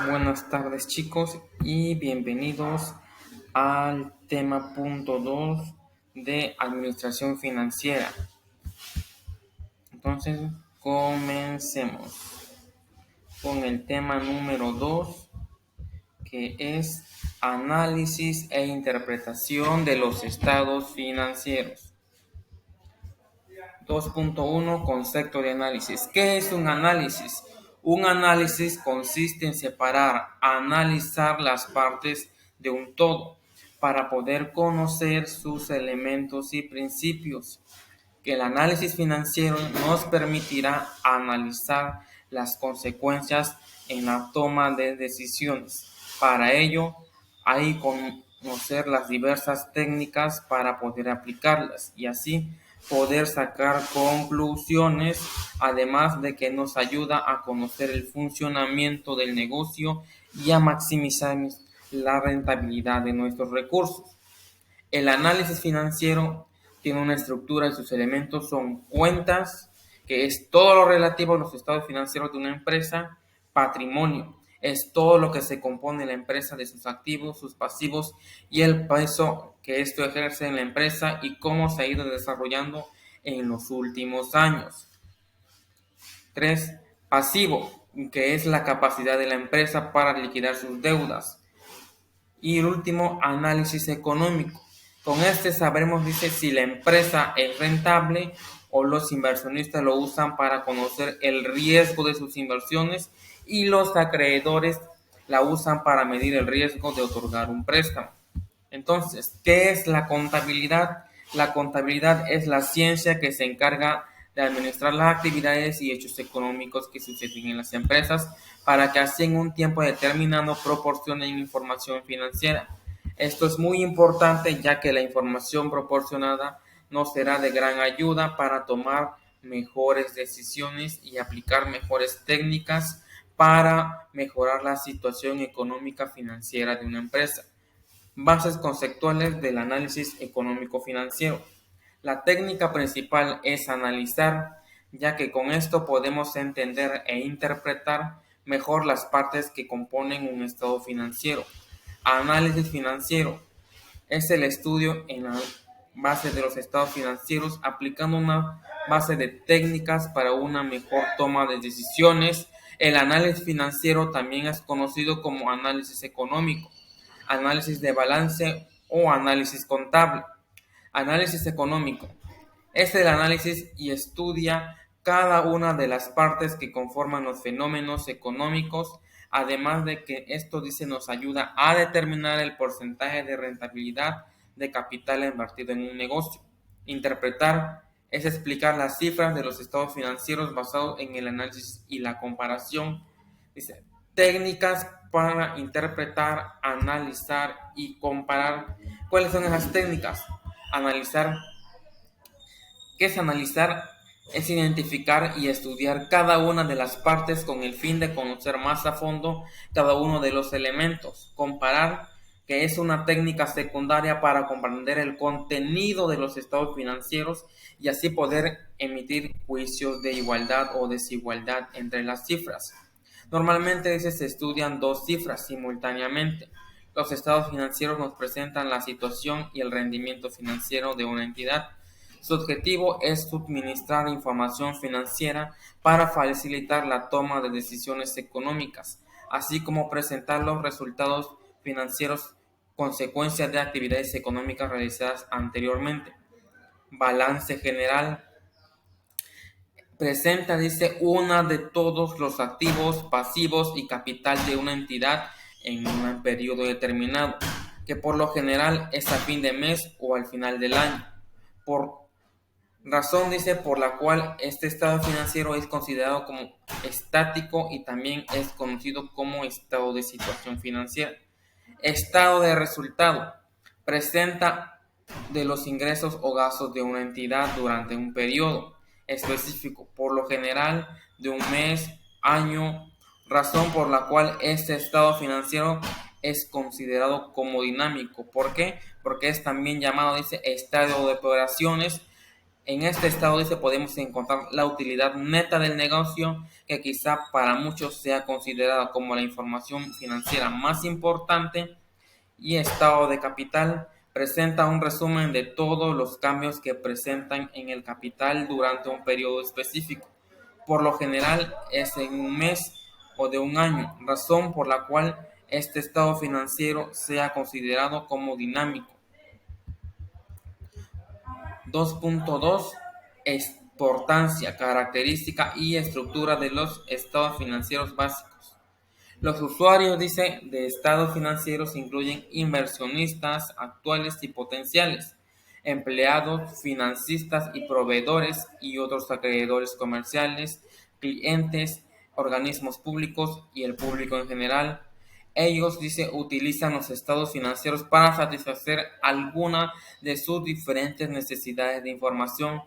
Buenas tardes chicos y bienvenidos al tema punto 2 de administración financiera. Entonces comencemos con el tema número 2, que es análisis e interpretación de los estados financieros. 2.1 Concepto de análisis. ¿Qué es un análisis? Un análisis consiste en separar, analizar las partes de un todo para poder conocer sus elementos y principios. Que el análisis financiero nos permitirá analizar las consecuencias en la toma de decisiones. Para ello, hay que conocer las diversas técnicas para poder aplicarlas y así poder sacar conclusiones, además de que nos ayuda a conocer el funcionamiento del negocio y a maximizar la rentabilidad de nuestros recursos. El análisis financiero tiene una estructura y sus elementos son cuentas, que es todo lo relativo a los estados financieros de una empresa; patrimonio, es todo lo que se compone la empresa de sus activos, sus pasivos y el peso que esto ejerce en la empresa y cómo se ha ido desarrollando en los últimos años. 3. Pasivo, que es la capacidad de la empresa para liquidar sus deudas. Y el último, análisis económico. Con este sabremos, dice, si la empresa es rentable o los inversionistas lo usan para conocer el riesgo de sus inversiones y los acreedores la usan para medir el riesgo de otorgar un préstamo. Entonces, ¿qué es la contabilidad? La contabilidad es la ciencia que se encarga de administrar las actividades y hechos económicos que suceden en las empresas para que así en un tiempo determinado proporcionen información financiera. Esto es muy importante ya que la información proporcionada nos será de gran ayuda para tomar mejores decisiones y aplicar mejores técnicas para mejorar la situación económica financiera de una empresa. Bases conceptuales del análisis económico-financiero. La técnica principal es analizar, ya que con esto podemos entender e interpretar mejor las partes que componen un estado financiero. Análisis financiero es el estudio en la base de los estados financieros aplicando una base de técnicas para una mejor toma de decisiones. El análisis financiero también es conocido como análisis económico, análisis de balance o análisis contable. Análisis económico es el análisis y estudia cada una de las partes que conforman los fenómenos económicos, además de que esto nos ayuda a determinar el porcentaje de rentabilidad de capital invertido en un negocio. Interpretar es explicar las cifras de los estados financieros basados en el análisis y la comparación. Dice, técnicas para interpretar, analizar y comparar. ¿Cuáles son esas técnicas? Analizar. ¿Qué es analizar? Es identificar y estudiar cada una de las partes con el fin de conocer más a fondo cada uno de los elementos. Comparar, que es una técnica secundaria para comprender el contenido de los estados financieros y así poder emitir juicios de igualdad o desigualdad entre las cifras. Normalmente se estudian dos cifras simultáneamente. Los estados financieros nos presentan la situación y el rendimiento financiero de una entidad. Su objetivo es suministrar información financiera para facilitar la toma de decisiones económicas, así como presentar los resultados financieros consecuencia de actividades económicas realizadas anteriormente. Balance general presenta, una de todos los activos, pasivos y capital de una entidad en un periodo determinado, que por lo general es a fin de mes o al final del año. Por razón, por la cual este estado financiero es considerado como estático y también es conocido como estado de situación financiera. Estado de resultado presenta de los ingresos o gastos de una entidad durante un periodo específico, por lo general de un mes, año, razón por la cual este estado financiero es considerado como dinámico. ¿Por qué? Porque es también llamado, estado de operaciones. En este estado dice podemos encontrar la utilidad neta del negocio, que quizá para muchos sea considerada como la información financiera más importante, y estado de capital presenta un resumen de todos los cambios que presentan en el capital durante un periodo específico. Por lo general es en un mes o de un año, razón por la cual este estado financiero sea considerado como dinámico. 2.2 Importancia, característica y estructura de los estados financieros básicos. Los usuarios, dice, de estados financieros incluyen inversionistas actuales y potenciales, empleados, financistas y proveedores y otros acreedores comerciales, clientes, organismos públicos y el público en general. Ellos, dice, utilizan los estados financieros para satisfacer alguna de sus diferentes necesidades de información.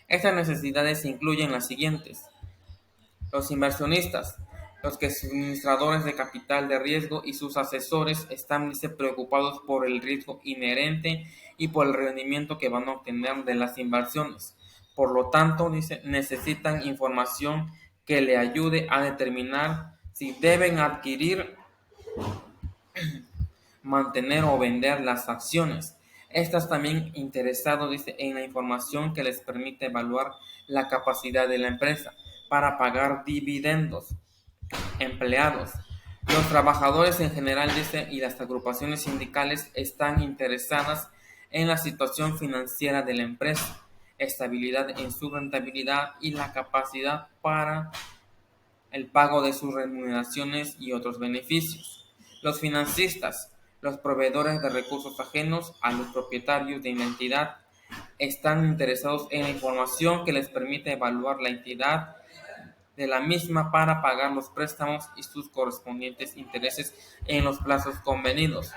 Estas necesidades incluyen las siguientes: los inversionistas, los que suministradores de capital de riesgo y sus asesores están, dice, preocupados por el riesgo inherente y por el rendimiento que van a obtener de las inversiones. Por lo tanto, dice, necesitan información que le ayude a determinar si deben adquirir, mantener o vender las acciones. Estás también interesado, dice, en la información que les permite evaluar la capacidad de la empresa para pagar dividendos. Empleados. Los trabajadores en general, dice, y las agrupaciones sindicales están interesadas en la situación financiera de la empresa, estabilidad en su rentabilidad y la capacidad para el pago de sus remuneraciones y otros beneficios. Los financistas, los proveedores de recursos ajenos a los propietarios de la entidad, están interesados en la información que les permite evaluar la entidad de la misma para pagar los préstamos y sus correspondientes intereses en los plazos convenidos.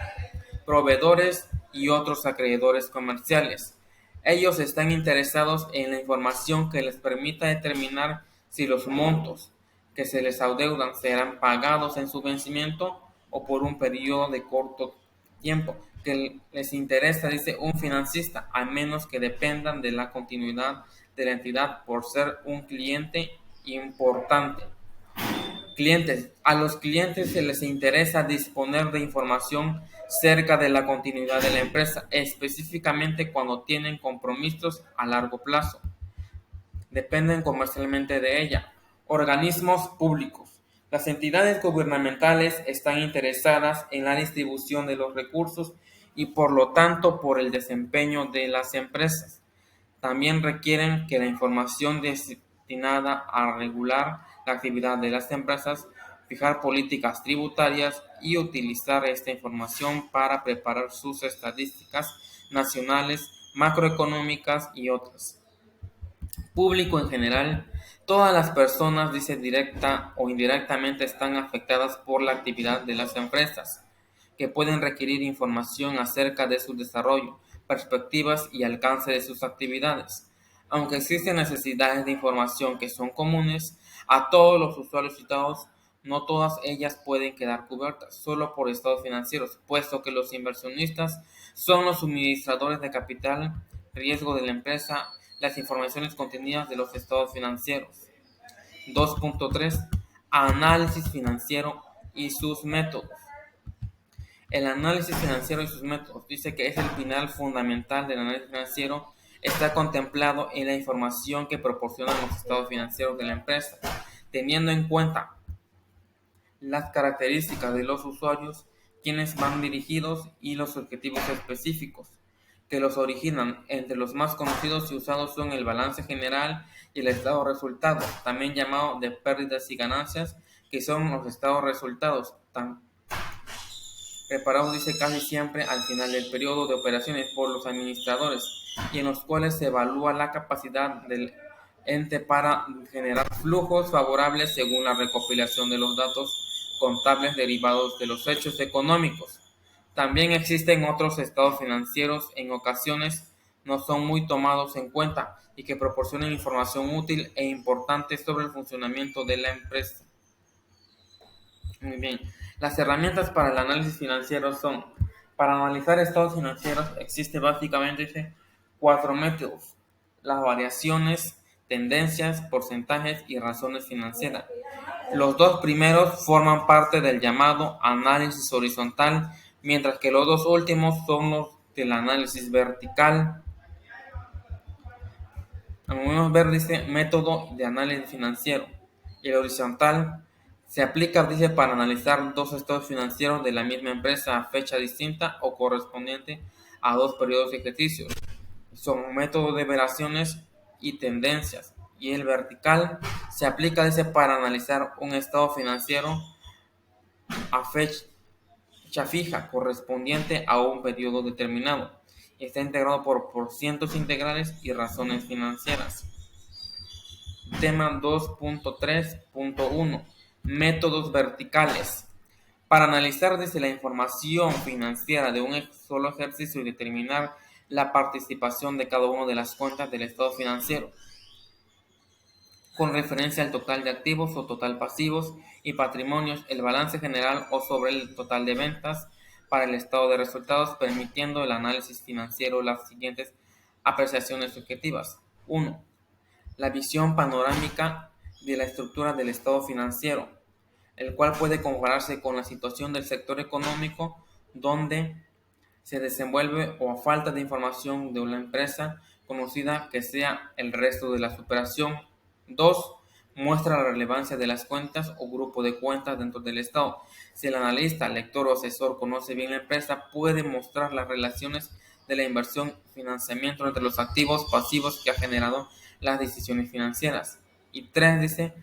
Proveedores y otros acreedores comerciales. Ellos están interesados en la información que les permita determinar si los montos que se les adeudan serán pagados en su vencimiento o por un periodo de corto tiempo que les interesa, dice, un financista, a menos que dependan de la continuidad de la entidad por ser un cliente importante. Clientes. A los clientes se les interesa disponer de información cerca de la continuidad de la empresa, específicamente cuando tienen compromisos a largo plazo. Dependen comercialmente de ella. Organismos públicos. Las entidades gubernamentales están interesadas en la distribución de los recursos y por lo tanto por el desempeño de las empresas. También requieren que la información destinada a regular la actividad de las empresas, fijar políticas tributarias y utilizar esta información para preparar sus estadísticas nacionales, macroeconómicas y otras. Público en general. Todas las personas, dice, directa o indirectamente están afectadas por la actividad de las empresas, que pueden requerir información acerca de su desarrollo, perspectivas y alcance de sus actividades. Aunque existen necesidades de información que son comunes a todos los usuarios citados, no todas ellas pueden quedar cubiertas solo por estados financieros, puesto que los inversionistas son los suministradores de capital, riesgo de la empresa, las informaciones contenidas de los estados financieros. 2.3 Análisis financiero y sus métodos. El análisis financiero y sus métodos, dice que es el pilar fundamental del análisis financiero, está contemplado en la información que proporcionan los estados financieros de la empresa, teniendo en cuenta las características de los usuarios, quienes van dirigidos y los objetivos específicos que los originan. Entre los más conocidos y usados son el balance general y el estado de resultados, también llamado de pérdidas y ganancias, que son los estados resultados tan preparados, dice, casi siempre al final del periodo de operaciones por los administradores, y en los cuales se evalúa la capacidad del ente para generar flujos favorables según la recopilación de los datos contables derivados de los hechos económicos. También existen otros estados financieros, en ocasiones no son muy tomados en cuenta y que proporcionan información útil e importante sobre el funcionamiento de la empresa. Muy bien. Las herramientas para el análisis financiero son: para analizar estados financieros existe básicamente 4 métodos. las variaciones, tendencias, porcentajes y razones financieras. Los dos primeros forman parte del llamado análisis horizontal, mientras que los dos últimos son los del análisis vertical. Podemos ver, dice, método de análisis financiero. Y el horizontal se aplica, dice, para analizar dos estados financieros de la misma empresa a fecha distinta o correspondiente a dos periodos ejercicios. Son métodos de variaciones y tendencias. Y el vertical se aplica, dice, para analizar un estado financiero a fecha fija correspondiente a un periodo determinado. Está integrado por cientos integrales y razones financieras. Tema 2.3.1 Métodos verticales. Para analizar desde la información financiera de un solo ejercicio y determinar la participación de cada una de las cuentas del estado financiero, con referencia al total de activos o total pasivos y patrimonios, el balance general o sobre el total de ventas para el estado de resultados, permitiendo el análisis financiero las siguientes apreciaciones objetivas. 1. La visión panorámica de la estructura del estado financiero, el cual puede compararse con la situación del sector económico donde se desenvuelve o a falta de información de una empresa conocida que sea el resto de la operación. 2. Muestra la relevancia de las cuentas o grupo de cuentas dentro del estado. Si el analista, lector o asesor conoce bien la empresa, puede mostrar las relaciones de la inversión y financiamiento entre los activos pasivos que ha generado las decisiones financieras. Y 3, dice,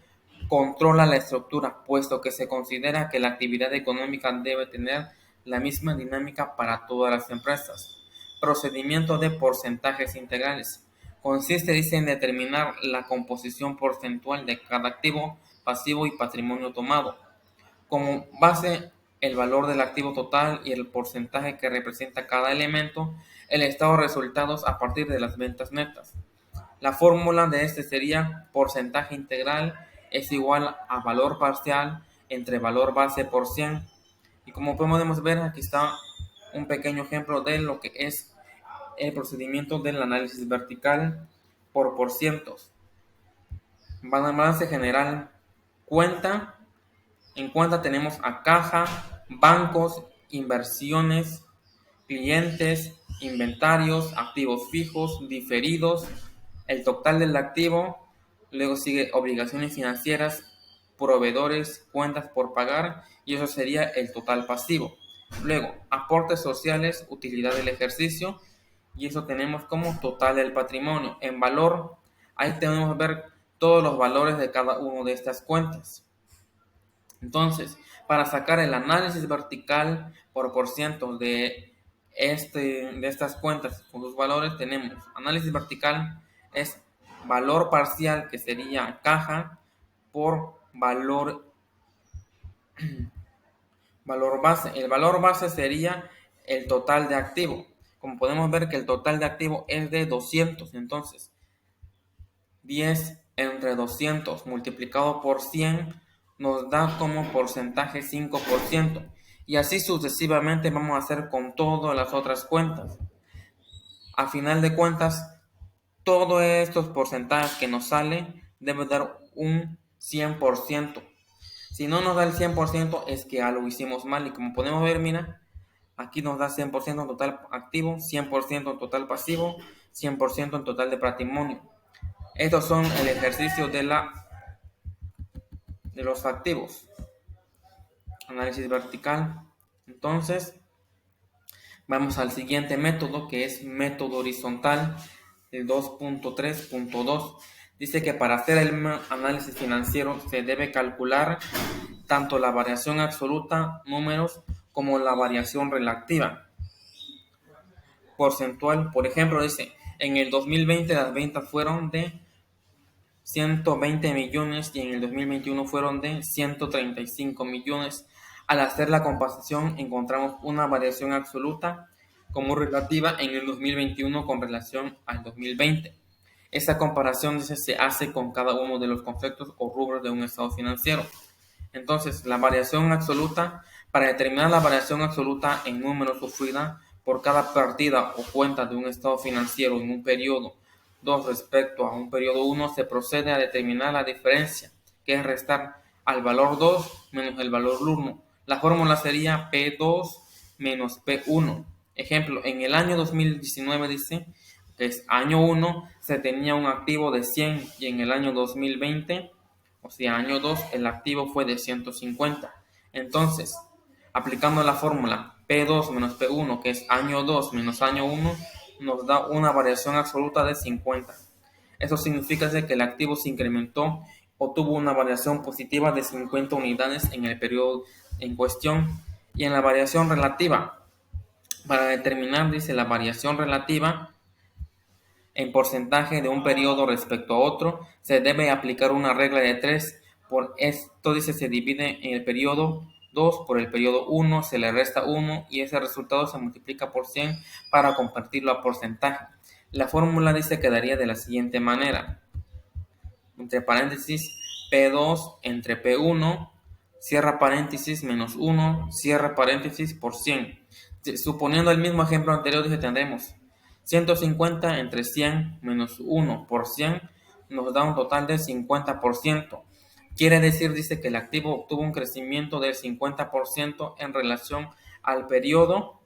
controla la estructura, puesto que se considera que la actividad económica debe tener la misma dinámica para todas las empresas. Procedimiento de porcentajes integrales. Consiste, dice, en determinar la composición porcentual de cada activo, pasivo y patrimonio tomado. Como base, el valor del activo total y el porcentaje que representa cada elemento, el estado de resultados a partir de las ventas netas. La fórmula de este sería porcentaje integral es igual a valor parcial entre valor base por 100. Y como podemos ver, aquí está un pequeño ejemplo de lo que es el procedimiento del análisis vertical por cientos. Balance general, cuenta. En cuenta tenemos a caja, bancos, inversiones, clientes, inventarios, activos fijos, diferidos, el total del activo, luego sigue obligaciones financieras, proveedores, cuentas por pagar, y eso sería el total pasivo. Luego, aportes sociales, utilidad del ejercicio, y eso tenemos como total del patrimonio. En valor, ahí tenemos que ver todos los valores de cada una de estas cuentas. Entonces, para sacar el análisis vertical por ciento de estas cuentas con sus valores, tenemos análisis vertical es valor parcial, que sería caja, por valor base. El valor base sería el total de activo. Como podemos ver que el total de activo es de 200, entonces 10 entre 200 multiplicado por 100 nos da como porcentaje 5%. Y así sucesivamente vamos a hacer con todas las otras cuentas. A final de cuentas, todos estos porcentajes que nos salen debe dar un 100%. Si no nos da el 100% es que algo hicimos mal. Y como podemos ver, mira, aquí nos da 100% en total activo, 100% en total pasivo, 100% en total de patrimonio. Estos son el ejercicio de los activos. Análisis vertical. Entonces, vamos al siguiente método, que es método horizontal, el 2.3.2. Dice que para hacer el análisis financiero se debe calcular tanto la variación absoluta, números, como la variación relativa, porcentual. Por ejemplo, dice, en el 2020 las ventas fueron de 120 millones y en el 2021 fueron de 135 millones. Al hacer la comparación encontramos una variación absoluta como relativa en el 2021 con relación al 2020. Esta comparación se hace con cada uno de los conceptos o rubros de un estado financiero. Entonces, la variación absoluta, para determinar la variación absoluta en números sufrida por cada partida o cuenta de un estado financiero en un periodo 2 respecto a un periodo 1, se procede a determinar la diferencia, que es restar al valor 2 menos el valor 1. La fórmula sería P2 menos P1. Ejemplo, en el año 2019 dice que es año 1, se tenía un activo de 100 y en el año 2020, o sea, año 2, el activo fue de 150. Entonces, aplicando la fórmula P2 menos P1, que es año 2 menos año 1, nos da una variación absoluta de 50. Eso significa que el activo se incrementó o tuvo una variación positiva de 50 unidades en el periodo en cuestión. Y en la variación relativa, para determinar, dice, la variación relativa en porcentaje de un periodo respecto a otro, se debe aplicar una regla de 3. Por esto, dice, se divide en el periodo 2 por el periodo 1, se le resta 1 y ese resultado se multiplica por 100 para convertirlo a porcentaje. La fórmula, dice, quedaría de la siguiente manera. Entre paréntesis, P2 entre P1, cierra paréntesis, menos 1, cierra paréntesis por 100. Suponiendo el mismo ejemplo anterior, dice, tendremos 150 entre 100 menos 1 por 100 nos da un total de 50%. Quiere decir, dice, que el activo obtuvo un crecimiento del 50% en relación al periodo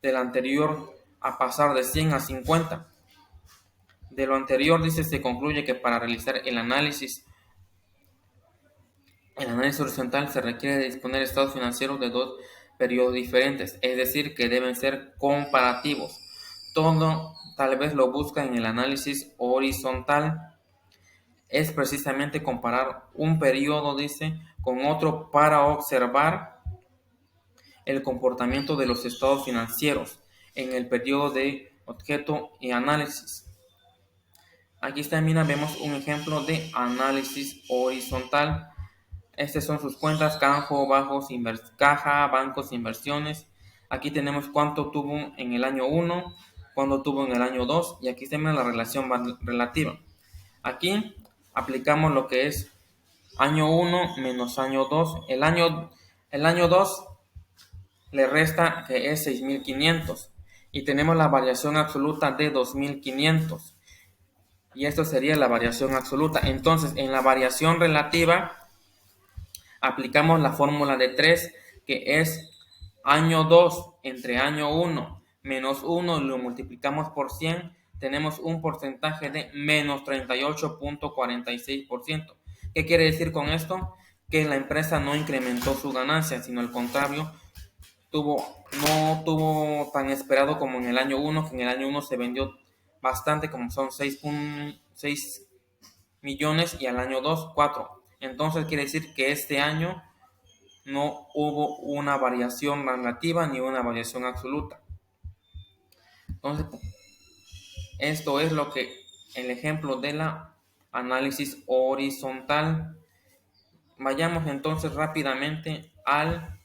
del anterior a pasar de 100 a 50. De lo anterior, dice, se concluye que para realizar el análisis horizontal se requiere disponer estados financieros de dos periodos diferentes, es decir, que deben ser comparativos. Todo tal vez lo busca en el análisis horizontal. Es precisamente comparar un periodo, dice, con otro para observar el comportamiento de los estados financieros en el periodo de objeto y análisis. Aquí también vemos un ejemplo de análisis horizontal. Estas son sus cuentas, caja, bancos, inversiones. Aquí tenemos cuánto tuvo en el año 1, cuánto tuvo en el año 2 y aquí tenemos la relación relativa. Aquí aplicamos lo que es año 1 menos año 2. El año 2 le resta que es 6.500 y tenemos la variación absoluta de 2.500 y esto sería la variación absoluta. Entonces, en la variación relativa aplicamos la fórmula de 3, que es año 2 entre año 1 menos 1, lo multiplicamos por 100, tenemos un porcentaje de menos 38.46%. ¿Qué quiere decir con esto? Que la empresa no incrementó su ganancia, sino al contrario, no tuvo tan esperado como en el año 1, que en el año 1 se vendió bastante, como son 6.6 millones y al año 2, 4. Entonces quiere decir que este año no hubo una variación negativa ni una variación absoluta. Entonces, esto es lo que el ejemplo de la análisis horizontal. Vayamos entonces rápidamente al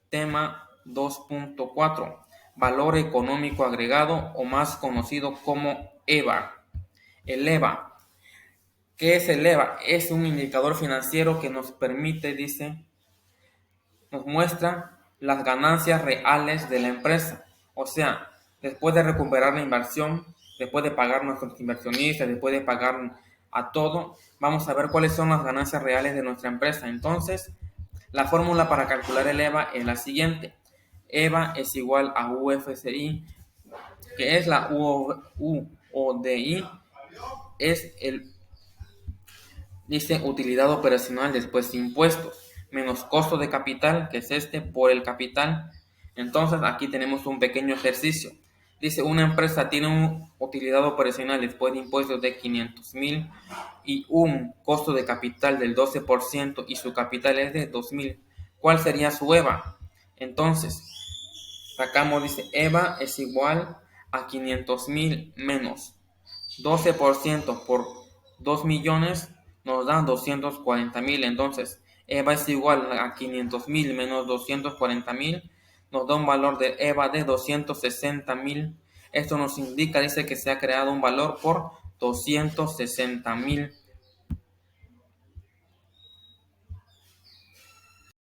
tema 2.4, valor económico agregado o más conocido como EVA. El EVA, ¿qué es el EVA? Es un indicador financiero que nos permite, dice, nos muestra las ganancias reales de la empresa. O sea, después de recuperar la inversión, después de pagar a nuestros inversionistas, después de pagar a todo, vamos a ver cuáles son las ganancias reales de nuestra empresa. Entonces, la fórmula para calcular el EVA es la siguiente. EVA es igual a UFCI, que es la UODI, es dice utilidad operacional después de impuestos, menos costo de capital, que es por el capital. Entonces aquí tenemos un pequeño ejercicio. Dice, una empresa tiene una utilidad operacional después de impuestos de 500,000 y un costo de capital del 12% y su capital es de 2,000. ¿Cuál sería su EVA? Entonces, sacamos, dice, EVA es igual a 500,000 menos 12% por 2 millones nos dan 240,000. Entonces, EVA es igual a 500,000 menos 240,000. Nos da un valor de EVA de 260,000. Esto nos indica, dice, que se ha creado un valor por 260,000